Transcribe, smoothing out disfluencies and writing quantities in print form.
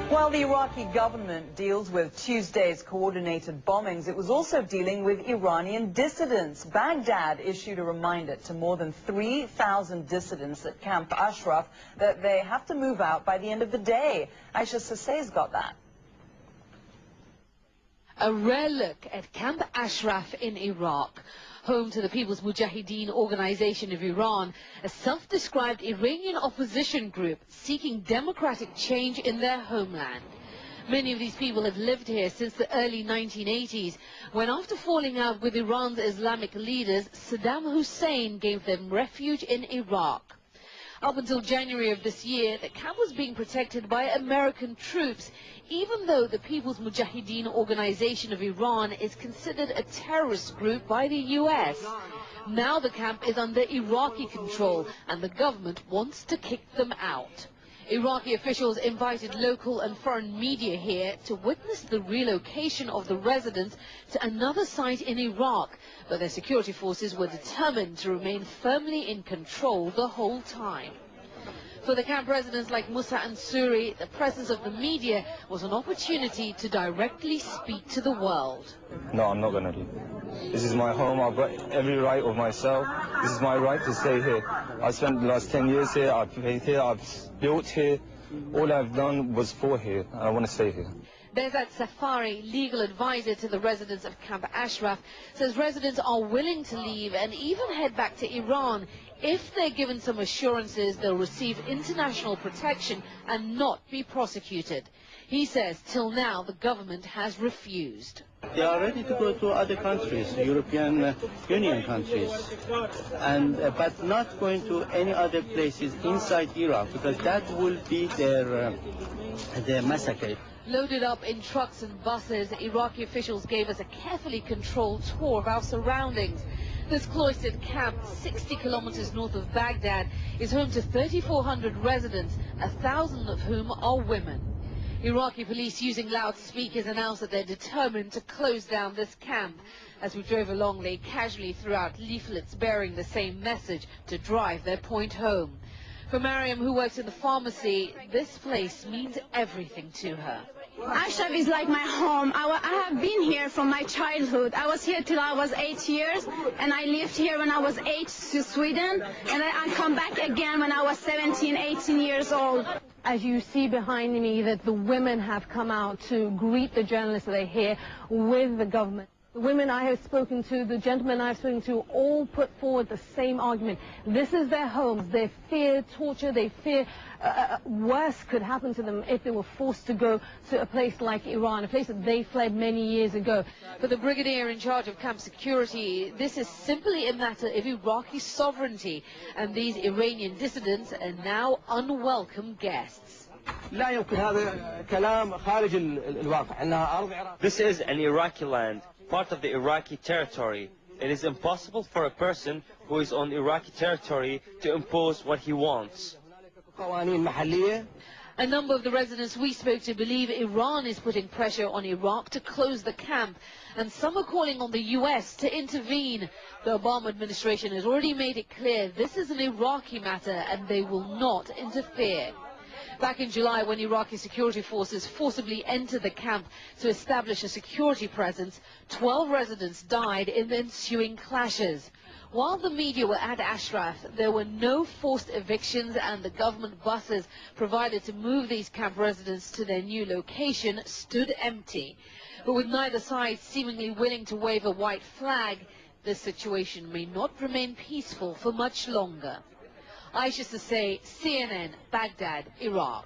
While the Iraqi government deals with Tuesday's coordinated bombings, it was also dealing with Iranian dissidents. Baghdad issued a reminder to more than 3,000 dissidents at Camp Ashraf that they have to move out by the end of the day. Aisha Sasay's got that. A rare look at Camp Ashraf in Iraq, home to the People's Mujahideen Organization of Iran, a self-described Iranian opposition group seeking democratic change in their homeland. Many of these people have lived here since the early 1980s, when after falling out with Iran's Islamic leaders, Saddam Hussein gave them refuge in Iraq. Up until January of this year, the camp was being protected by American troops, even though the People's Mujahideen Organization of Iran is considered a terrorist group by the US. Now the camp is under Iraqi control, and the government wants to kick them out. Iraqi officials invited local and foreign media here to witness the relocation of the residents to another site in Iraq, but their security forces were determined to remain firmly in control the whole time. For the camp residents like Musa Ansuri, the presence of the media was an opportunity to directly speak to the world. No, I'm not going to leave. This is my home. I've got every right of myself. This is my right to stay here. I spent the last 10 years here. I've paid here. I've built here. All I've done was for here. I want to stay here. Behzad Safari, legal advisor to the residents of Camp Ashraf, says residents are willing to leave and even head back to Iran if they're given some assurances they'll receive international protection and not be prosecuted. He says till now the government has refused. They are ready to go to other countries, European Union countries, but not going to any other places inside Iraq, because that will be their massacre. Loaded up in trucks and buses, Iraqi officials gave us a carefully controlled tour of our surroundings. This cloistered camp, 60 kilometers north of Baghdad, is home to 3,400 residents, 1,000 of whom are women. Iraqi police using loudspeakers announced that they're determined to close down this camp. As we drove along, they casually threw out leaflets bearing the same message to drive their point home. For Mariam, who works in the pharmacy, this place means everything to her. Ashraf is like my home. I have been here from my childhood. I was here till I was 8 years, and I lived here when I was 8 to Sweden, and I come back again when I was 17, 18 years old. As you see behind me, that the women have come out to greet the journalists that are here with the government. The women I have spoken to, the gentlemen I have spoken to, all put forward the same argument. This is their homes. They fear torture. They fear worse could happen to them if they were forced to go to a place like Iran, a place that they fled many years ago. For the brigadier in charge of camp security, this is simply a matter of Iraqi sovereignty, and these Iranian dissidents are now unwelcome guests. This is an Iraqi land, part of the Iraqi territory. It is impossible for a person who is on Iraqi territory to impose what he wants. A number of the residents we spoke to believe Iran is putting pressure on Iraq to close the camp, and some are calling on the US to intervene. The Obama administration has already made it clear this is an Iraqi matter and they will not interfere. Back in July, when Iraqi security forces forcibly entered the camp to establish a security presence, 12 residents died in the ensuing clashes. While the media were at Ashraf, there were no forced evictions, and the government buses provided to move these camp residents to their new location stood empty. But with neither side seemingly willing to wave a white flag, the situation may not remain peaceful for much longer. Aisha Sasay, CNN, Baghdad, Iraq.